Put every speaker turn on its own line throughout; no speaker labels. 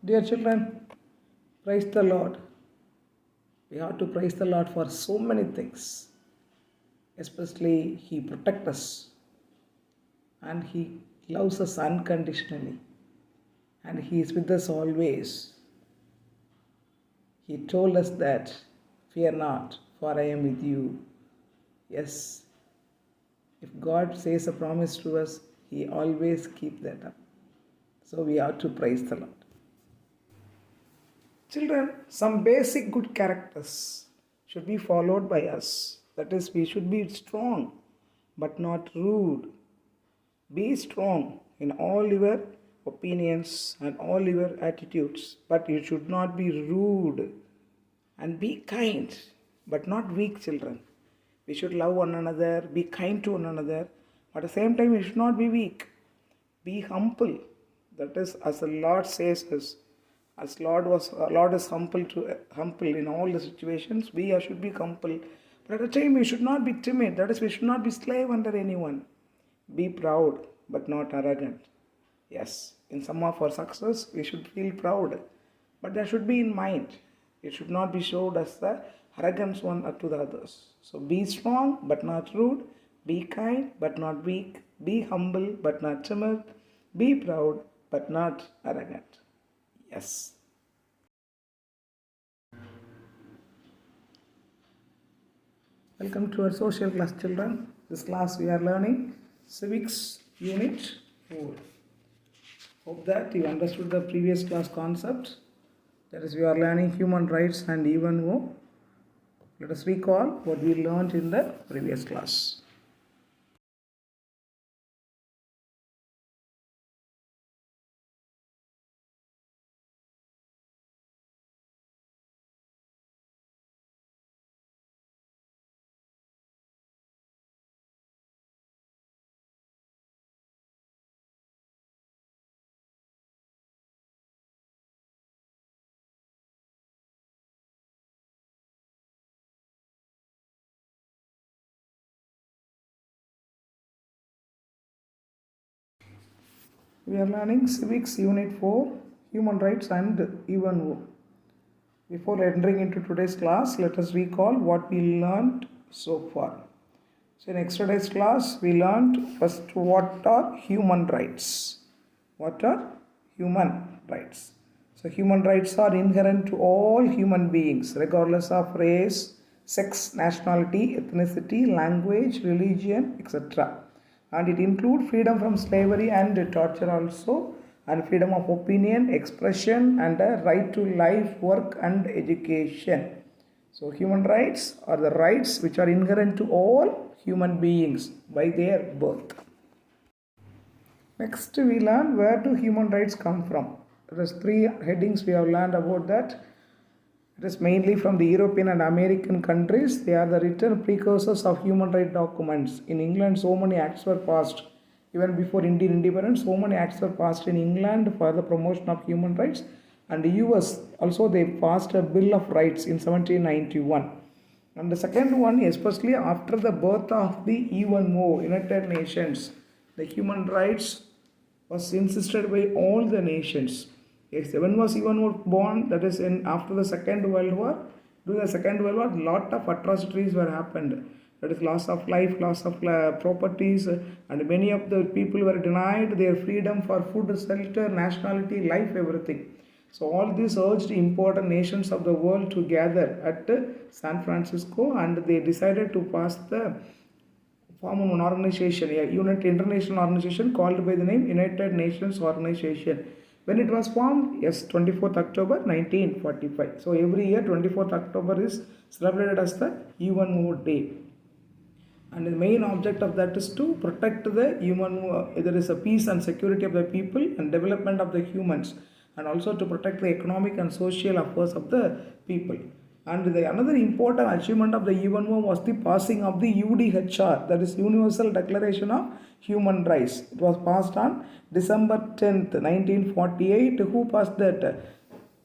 Dear children, praise the Lord. We have to praise the Lord for so many things. Especially, He protects us and He loves us unconditionally and He is with us always. He told us that, fear not, for I am with you. Yes, if God says a promise to us, He always keeps that up. So we have to praise the Lord. Children, some basic good characters should be followed by us. That is, we should be strong but not rude. Be strong in all your opinions and all your attitudes, but you should not be rude. And be kind but not weak, children. We should love one another, be kind to one another, but at the same time, we should not be weak. Be humble. That is, as the Lord says us, as Lord is humble in all the situations, we should be humble. But at the time, we should not be timid. That is, we should not be slave under anyone. Be proud, but not arrogant. Yes, in some of our success, we should feel proud, but that should be in mind. It should not be showed as the arrogance one to the others. So be strong, but not rude. Be kind, but not weak. Be humble, but not timid. Be proud, but not arrogant. Yes. Welcome to our social class, children. This class we are learning Civics Unit 4. Hope that you understood the previous class concept. That is, we are learning human rights and even let us recall what we learned in the previous class. We are learning Civics Unit 4, Human Rights and even Before entering into today's class, let us recall what we learned so far. So in yesterday's class, we learned first what are human rights. What are human rights? So human rights are inherent to all human beings, regardless of race, sex, nationality, ethnicity, language, religion, etc. And it includes freedom from slavery and torture also, and freedom of opinion, expression, and a right to life, work, and education. So human rights are the rights which are inherent to all human beings by their birth. Next, we learn where do human rights come from. There is 3 headings we have learned about that. It is mainly from the European and American countries. They are the written precursors of human rights documents. In England, so many acts were passed. Even before Indian independence, so many acts were passed in England for the promotion of human rights. And the US also, they passed a Bill of Rights in 1791. And the second one, especially after the birth of the UNO, United Nations, the human rights was insisted by all the nations. Yes, when was UNO born? That is after the Second World War. During the Second World War, lot of atrocities were happened. That is loss of life, loss of properties, and many of the people were denied their freedom for food, shelter, nationality, life, everything. So all these urged important nations of the world to gather at San Francisco, and they decided to pass the form an organization, a international organization called by the name United Nations Organization. When it was formed? Yes, 24th October 1945. So every year 24th October is celebrated as the UNO Day. And the main object of that is to protect the human, there is a peace and security of the people and development of the humans, and also to protect the economic and social affairs of the people. And another important achievement of the UNO was the passing of the UDHR, that is Universal Declaration of Human Rights. It was passed on December 10th, 1948. Who passed that?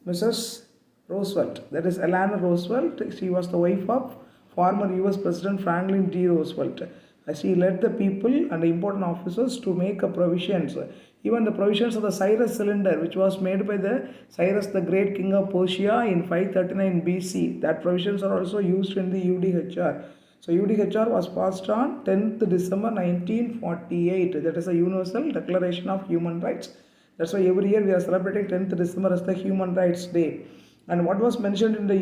Mrs. Roosevelt, that is Eleanor Roosevelt. She was the wife of former US President Franklin D. Roosevelt. as he led the people and the important officers to make a provisions. Even the provisions of the Cyrus cylinder, which was made by the Cyrus the Great King of Persia in 539 BC, that provisions are also used in the UDHR. So UDHR was passed on 10th December 1948. That is a Universal Declaration of Human Rights. That's why every year we are celebrating 10th December as the Human Rights Day. And what was mentioned in the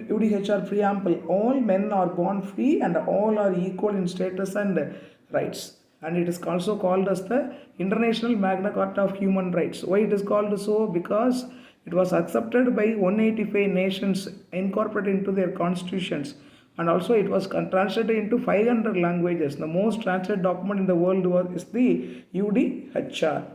UDHR preamble, all men are born free and all are equal in status and rights. And it is also called as the International Magna Carta of Human Rights. Why it is called so? Because it was accepted by 185 nations, incorporated into their constitutions. And also it was translated into 500 languages. The most translated document in the world is the UDHR.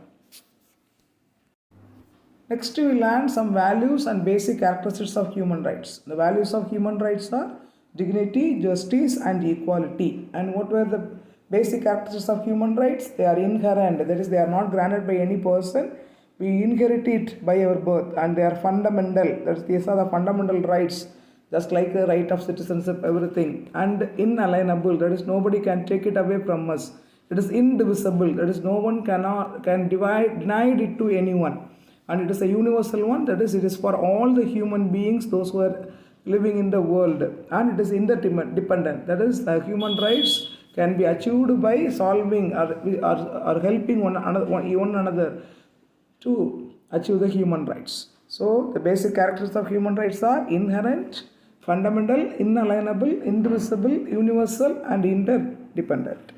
Next we learn some values and basic characteristics of human rights. The values of human rights are dignity, justice and equality. And what were the basic characteristics of human rights? They are inherent, that is, they are not granted by any person. We inherit it by our birth, and they are fundamental, that is, these are the fundamental rights, just like the right of citizenship, everything. And inalienable, that is, nobody can take it away from us. It is indivisible, that is, no one can deny it to anyone. And it is a universal one, that is, it is for all the human beings, those who are living in the world. And it is interdependent, that is, the human rights can be achieved by solving or helping one another to achieve the human rights. So the basic characteristics of human rights are inherent, fundamental, inalienable, indivisible, universal and interdependent.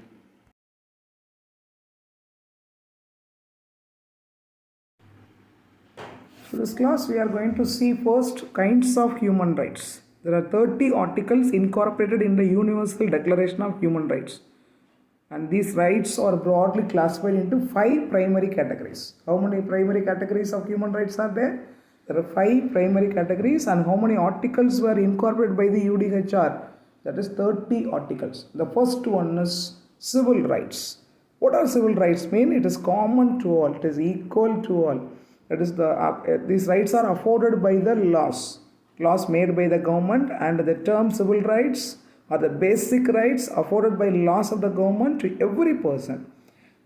For this class we are going to see first kinds of human rights. There are 30 articles incorporated in the Universal Declaration of Human Rights. And these rights are broadly classified into 5 primary categories. How many primary categories of human rights are there? There are 5 primary categories. And how many articles were incorporated by the UDHR? That is 30 articles. The first one is civil rights. What are civil rights mean? It is common to all. It is equal to all. That is, these rights are afforded by the laws made by the government, and the term civil rights are the basic rights afforded by laws of the government to every person,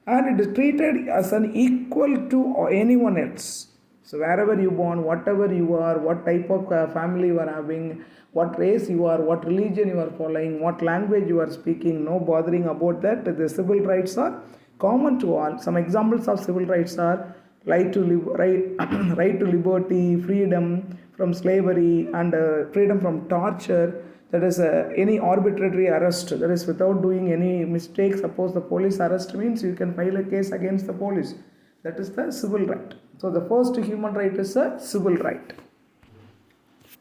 and it is treated as an equal to anyone else. So wherever you born, whatever you are, what type of family you are having, what race you are, what religion you are following, what language you are speaking, no bothering about that. The civil rights are common to all. Some examples of civil rights are right to liberty, freedom from slavery, and freedom from torture. That is any arbitrary arrest, that is without doing any mistake. Suppose the police arrest means you can file a case against the police. That is the civil right. So the first human right is a civil right.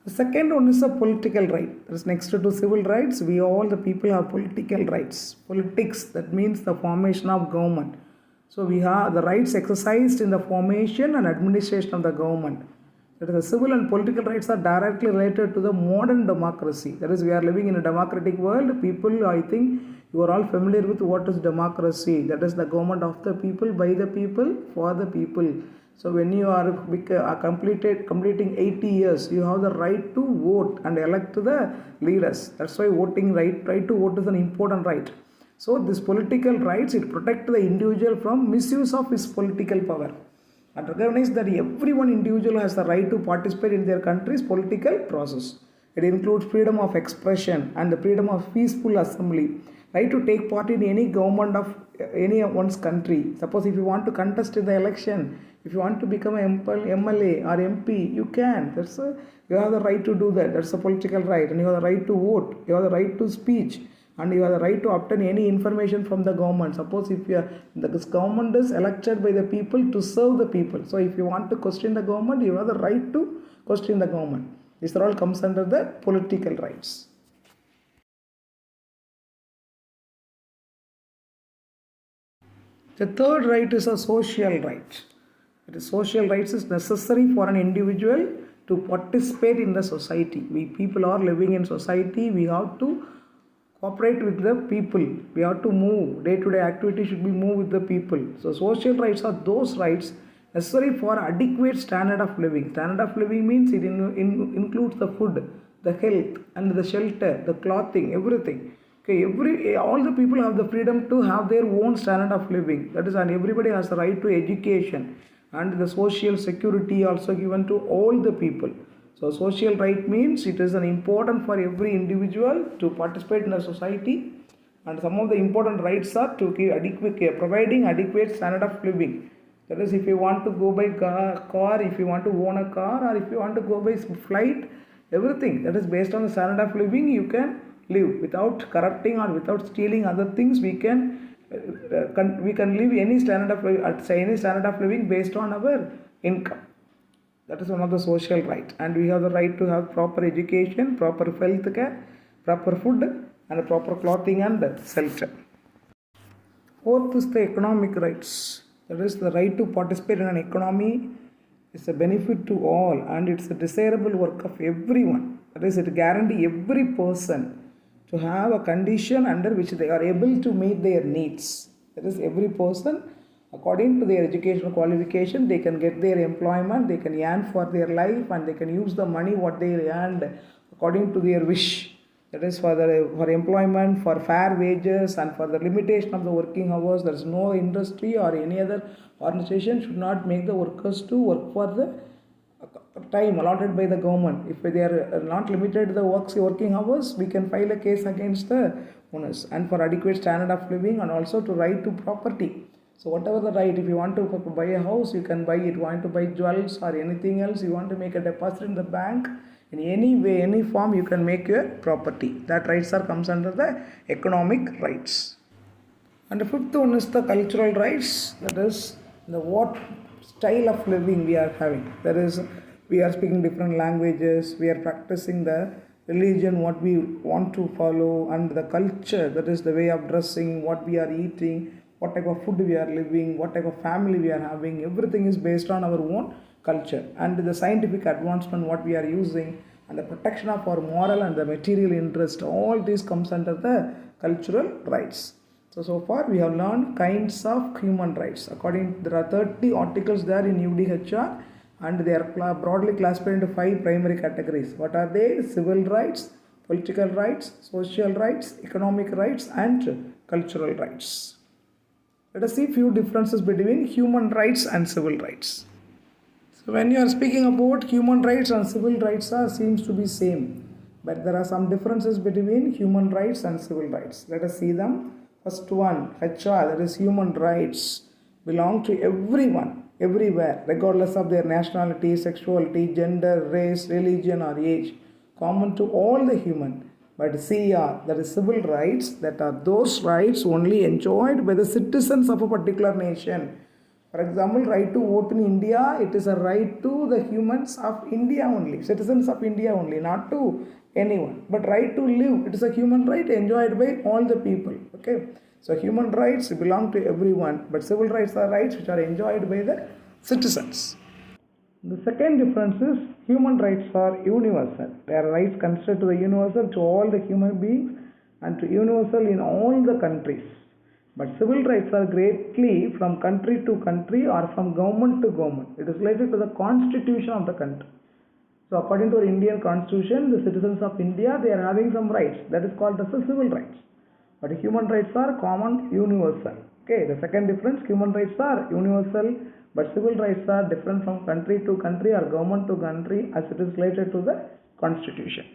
The second one is a political right. That is next to civil rights, we all the people have political rights. Politics, that means the formation of government. So we have the rights exercised in the formation and administration of the government. That is, the civil and political rights are directly related to the modern democracy. That is, we are living in a democratic world. People, I think you are all familiar with what is democracy. That is the government of the people, by the people, for the people. So when you are completing 80 years, you have the right to vote and elect the leaders. That's why voting right to vote is an important right. So this political rights, it protects the individual from misuse of his political power, and recognize that everyone individual has the right to participate in their country's political process. It includes freedom of expression and the freedom of peaceful assembly, right to take part in any government of any one's country. Suppose if you want to contest in the election, if you want to become an MLA or MP, you can. You have the right to do that. That's a political right. And you have the right to vote. You have the right to speech. And you have the right to obtain any information from the government. Suppose if the government is elected by the people to serve the people. So if you want to question the government, you have the right to question the government. These all comes under the political rights. The third right is a social right. The social rights is necessary for an individual to participate in the society. We people are living in society. We have to cooperate with the people. We have to move. Day-to-day activity should be moved with the people. So social rights are those rights necessary for adequate standard of living. Standard of living means it includes the food, the health, and the shelter, the clothing, everything. Okay, all the people have the freedom to have their own standard of living. That is, and everybody has the right to education, and the social security also given to all the people. So, social right means it is an important for every individual to participate in the society, and some of the important rights are to give adequate care, providing adequate standard of living. That is, if you want to go by car, if you want to own a car, or if you want to go by flight, everything that is based on the standard of living you can live without corrupting or without stealing other things. We can live any standard of any standard of living based on our income. That is one of the social right, and we have the right to have proper education, proper health care, proper food, and proper clothing and shelter. Fourth is the economic rights. That is the right to participate in an economy is a benefit to all, and it's a desirable work of everyone. That is, it guarantees every person to have a condition under which they are able to meet their needs. That is, every person, according to their educational qualification, they can get their employment, they can earn for their life, and they can use the money what they earned according to their wish. That is for employment, for fair wages, and for the limitation of the working hours. There is no industry or any other organization should not make the workers to work for the time allotted by the government. If they are not limited to the working hours, we can file a case against the owners. And for adequate standard of living, and also to right to property. So whatever the right, if you want to buy a house, you can buy it. You want to buy jewels or anything else, you want to make a deposit in the bank, in any way, any form, you can make your property. That rights comes under the economic rights. And the fifth one is the cultural rights. That is the what style of living we are having. That is, we are speaking different languages, we are practicing the religion what we want to follow, and the culture, that is the way of dressing, what we are eating, what type of food we are living, what type of family we are having. Everything is based on our own culture, and the scientific advancement what we are using, and the protection of our moral and the material interest. All this comes under the cultural rights. So far we have learned kinds of human rights. There are 30 articles there in UDHR, and they are broadly classified into 5 primary categories. What are they? Civil rights, political rights, social rights, economic rights, and cultural rights. Let us see few differences between human rights and civil rights. So when you are speaking about human rights and civil rights seems to be same, but there are some differences between human rights and civil rights. Let us see them. First one, HR, that is human rights, belong to everyone, everywhere, regardless of their nationality, sexuality, gender, race, religion, or age, common to all the human. But CR, that is civil rights, that are those rights only enjoyed by the citizens of a particular nation. For example, right to vote in India, it is a right to the humans of India only, citizens of India only, not to anyone. But right to live, it is a human right enjoyed by all the people. Okay, so human rights belong to everyone, but civil rights are rights which are enjoyed by the citizens. The second difference is human rights are universal. They are rights considered to the universal to all the human beings and to universal in all the countries. But civil rights are greatly from country to country or from government to government. It is related to the constitution of the country. So according to our Indian constitution, the citizens of India, they are having some rights. That is called as the civil rights. But human rights are common, universal. Okay, the second difference, human rights are universal, but civil rights are different from country to country or government to country as it is related to the constitution.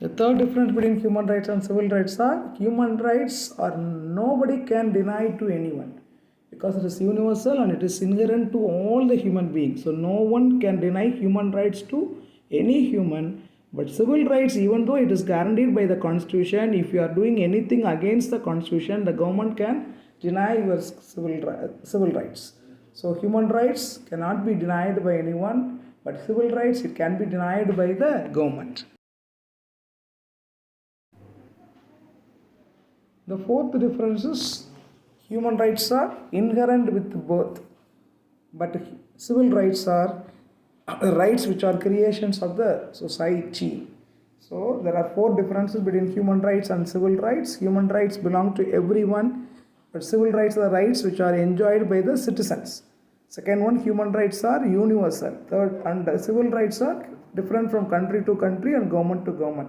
The third difference between human rights and civil rights are human rights are nobody can deny to anyone, because it is universal and it is inherent to all the human beings. So no one can deny human rights to any human. But civil rights, even though it is guaranteed by the constitution, if you are doing anything against the constitution, the government can deny your civil rights. So human rights cannot be denied by anyone, but civil rights, it can be denied by the government. The fourth difference is human rights are inherent with birth, but civil rights are rights which are creations of the society. So there are 4 differences between human rights and civil rights. Human rights belong to everyone, but civil rights are rights which are enjoyed by the citizens. Second one, human rights are universal. Third, and civil rights are different from country to country and government to government.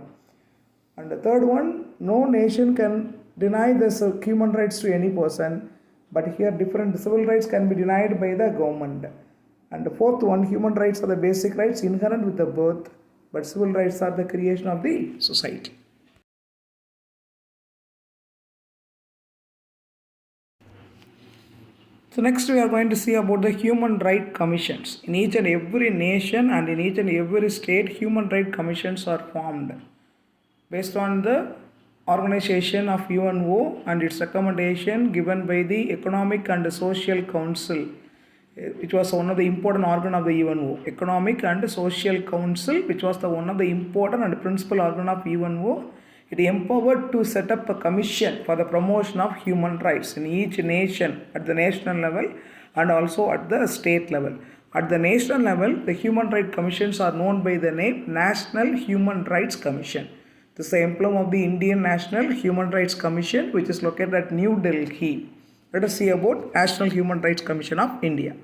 And the third one, no nation can deny the human rights to any person, but here different civil rights can be denied by the government. And the fourth one, human rights are the basic rights inherent with the birth, but civil rights are the creation of the society. So next we are going to see about the human rights commissions. In each and every nation and in each and every state, human rights commissions are formed based on the organization of UNO and its recommendation given by the Economic and Social Council, which was one of the important organ of the UNO. Economic and Social Council, which was the one of the important and principal organ of UNO. It empowered to set up a commission for the promotion of human rights in each nation at the national level and also at the state level. At the national level, the human rights commissions are known by the name National Human Rights Commission. This is the emblem of the Indian National Human Rights Commission, which is located at New Delhi. Let us see about National Human Rights Commission of India.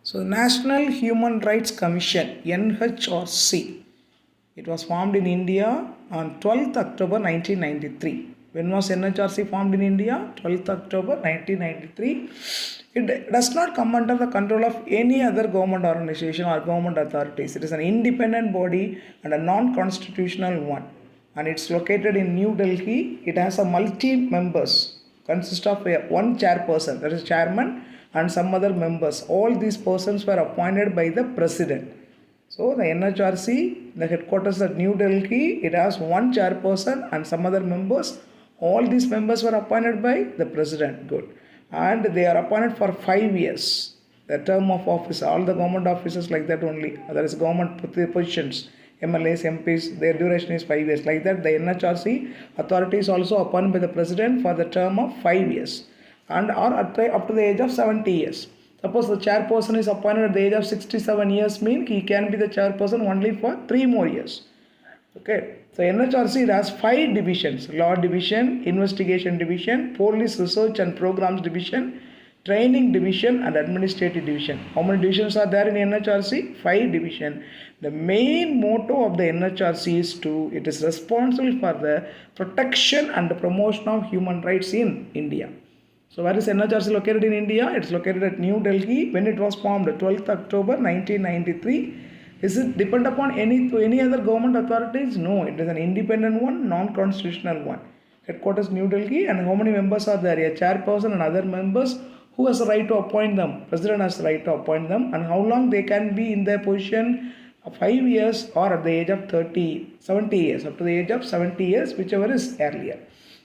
So, the National Human Rights Commission, NHRC, it was formed in India on 12th October 1993. When was NHRC formed in India? 12th October 1993. It does not come under the control of any other government organization or government authorities. It is an independent body and a non-constitutional one. And it's located in New Delhi. It has a multi-members, consists of one chairperson, that is chairman, and some other members. All these persons were appointed by the president. So the NHRC, the headquarters at New Delhi, it has one chairperson and some other members. All these members were appointed by the president. Good. And they are appointed for 5 years. The term of office, all the government offices like that only. There is government positions, MLAs, MPs, their duration is 5 years. Like that, the NHRC authority is also appointed by the president for the term of 5 years. And or up to the age of 70 years. Suppose the chairperson is appointed at the age of 67 years, means he can be the chairperson only for 3 more years. Okay. So NHRC has 5 divisions: Law Division, Investigation Division, Police Research and Programs Division, Training Division and Administrative Division. How many divisions are there in NHRC? 5 divisions. The main motto of the NHRC is it is responsible for the protection and the promotion of human rights in India. So where is NHRC located in India? It is located at New Delhi. When it was formed, 12th October 1993. Is it depend upon any other government authorities? No, it is an independent one, non-constitutional one. Headquarters New Delhi, and how many members are there? A chairperson and other members. Who has the right to appoint them? President has the right to appoint them. And how long they can be in their position? 5 years or at the age of 70 years, up to the age of 70 years, whichever is earlier.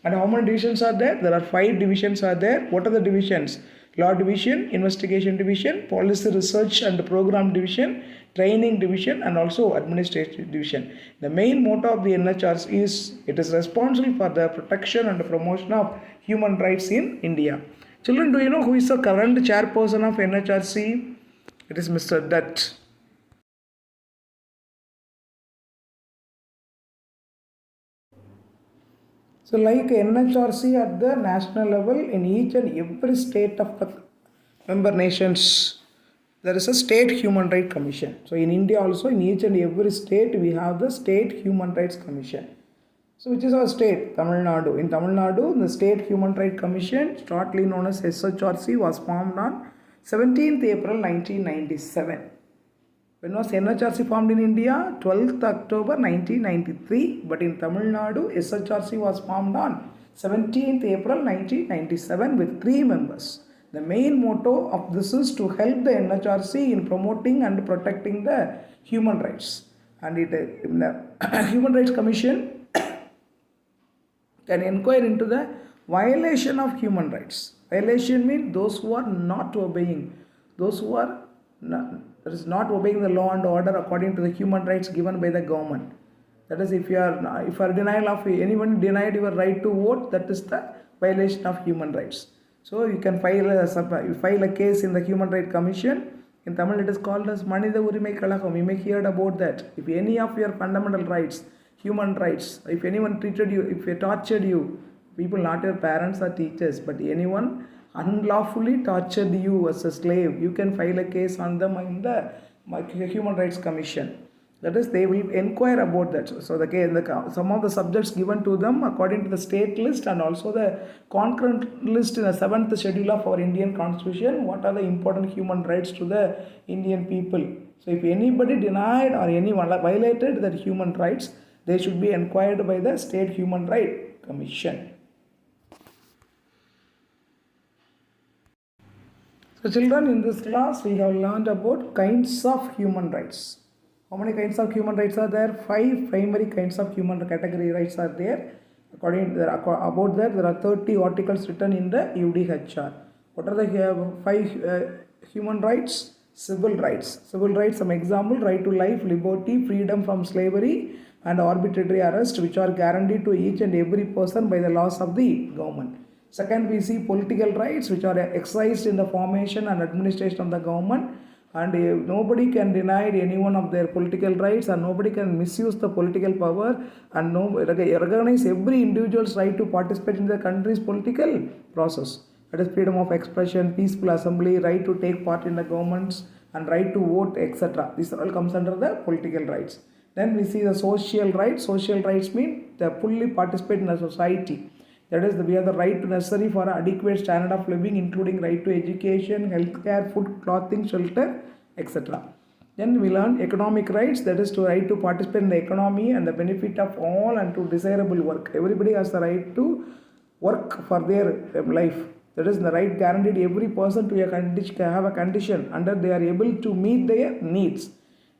And how many divisions are there? There are 5 divisions are there. What are the divisions? Law Division, Investigation Division, Policy Research and Program Division, Training Division and also Administrative Division. The main motto of the NHRC is it is responsible for the protection and the promotion of human rights in India. Children, do you know who is the current chairperson of NHRC? It is Mr. Dutt. So like NHRC at the national level, in each and every state of the member nations, there is a state human rights commission. So in India also, in each and every state, we have the state human rights commission. So which is our state? Tamil Nadu. In Tamil Nadu, the state human rights commission, shortly known as SHRC, was formed on 17th April 1997. When was NHRC formed in India? 12th October 1993. But in Tamil Nadu, SHRC was formed on 17th April 1997 with 3 members. The main motto of this is to help the NHRC in promoting and protecting the human rights. And the Human Rights Commission can inquire into the violation of human rights. Violation means those who are not obeying, those who are not obeying the law and order according to the human rights given by the government. That is, if you are denial of anyone denied your right to vote, that is the violation of human rights. So you can file a case in the Human Rights Commission. In Tamil it is called as Manitha Urimai Kalagam. You may hear about that. If any of your fundamental rights, human rights, if anyone treated you, if they tortured you, people not your parents or teachers, but anyone unlawfully tortured you as a slave, you can file a case on them in the Human Rights Commission. That is, they will inquire about that. So some of the subjects given to them according to the state list and also the concurrent list in the 7th schedule of our Indian constitution, what are the important human rights to the Indian people. So if anybody denied or anyone violated that human rights, they should be inquired by the State Human Right Commission. So children, in this class we have learned about kinds of human rights. How many kinds of human rights are there? 5 primary kinds of human category rights are there. About that, there are 30 articles written in the UDHR. What are the 5 human rights? Civil rights. Civil rights, some example: right to life, liberty, freedom from slavery and arbitrary arrest, which are guaranteed to each and every person by the laws of the government. Second, we see political rights, which are exercised in the formation and administration of the government, and nobody can deny anyone of their political rights, and nobody can misuse the political power, and recognize every individual's right to participate in the country's political process. That is freedom of expression, peaceful assembly, right to take part in the governments, and right to vote, etc. This all comes under the political rights. Then we see the social rights. Social rights mean they fully participate in the society. That is, we have the right necessary for an adequate standard of living, including right to education, healthcare, food, clothing, shelter, etc. Then we learn economic rights, that is, to right to participate in the economy and the benefit of all and to desirable work. Everybody has the right to work for their life. That is the right guaranteed every person to have a condition under they are able to meet their needs.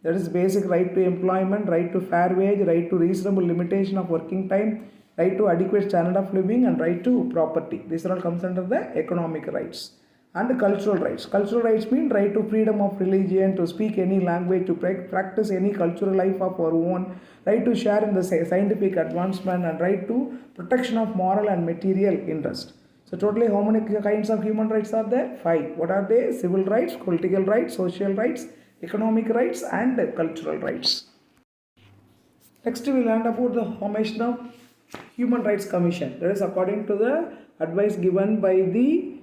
That is basic right to employment, right to fair wage, right to reasonable limitation of working time, right to adequate standard of living, and right to property. These all comes under the economic rights. And cultural rights. Cultural rights mean right to freedom of religion, to speak any language, to practice any cultural life of our own, right to share in the scientific advancement, and right to protection of moral and material interest. So totally how many kinds of human rights are there? 5. What are they? Civil rights, political rights, social rights, economic rights, and cultural rights. Next we learned about the formation of Human Rights Commission. That is according to the advice given by the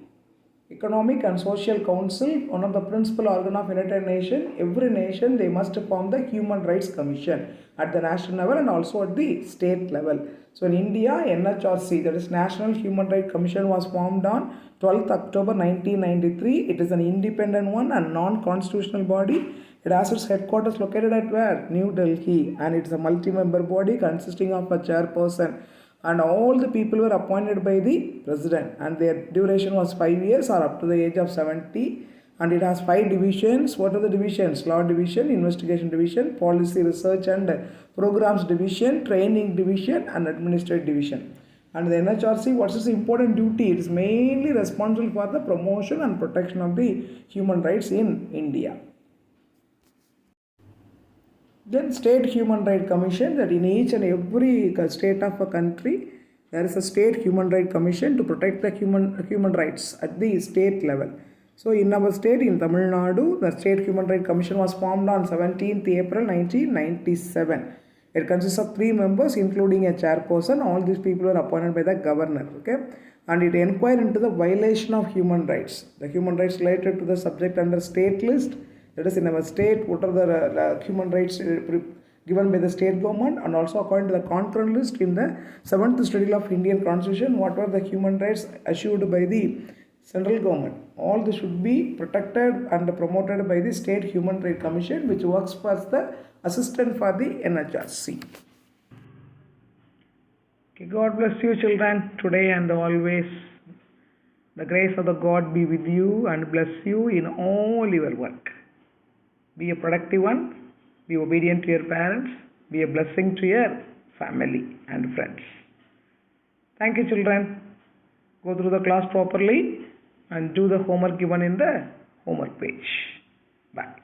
Economic and Social Council, one of the principal organ of United Nations. Every nation they must form the Human Rights Commission at the national level and also at the state level. So in India, NHRC, that is National Human Rights Commission, was formed on 12th October 1993. It is an independent one and non-constitutional body. It has its headquarters located at where? New Delhi, and it is a multi-member body consisting of a chairperson, and all the people were appointed by the president, and their duration was 5 years or up to the age of 70, and it has 5 divisions. What are the divisions? Law division, investigation division, policy research and programs division, training division, and administrative division. And the NHRC, what is its important duty? It is mainly responsible for the promotion and protection of the human rights in India. Then State Human Rights Commission, that in each and every state of a country there is a State Human Rights Commission to protect the human rights at the state level. So in our state, in Tamil Nadu, the State Human Rights Commission was formed on 17th April 1997. It consists of 3 members including a chairperson. All these people were appointed by the governor. Okay, and it inquired into the violation of human rights. The human rights related to the subject under state list. That is, in our state, what are the human rights given by the state government, and also according to the concurrent list in the 7th schedule of Indian Constitution, what were the human rights assured by the central government. All this should be protected and promoted by the State Human Rights Commission, which works as the assistant for the NHRC. Okay, God bless you children, today and always. The grace of the God be with you and bless you in all your work. Be a productive one, be obedient to your parents, be a blessing to your family and friends. Thank you children. Go through the class properly and do the homework given in the homework page. Bye.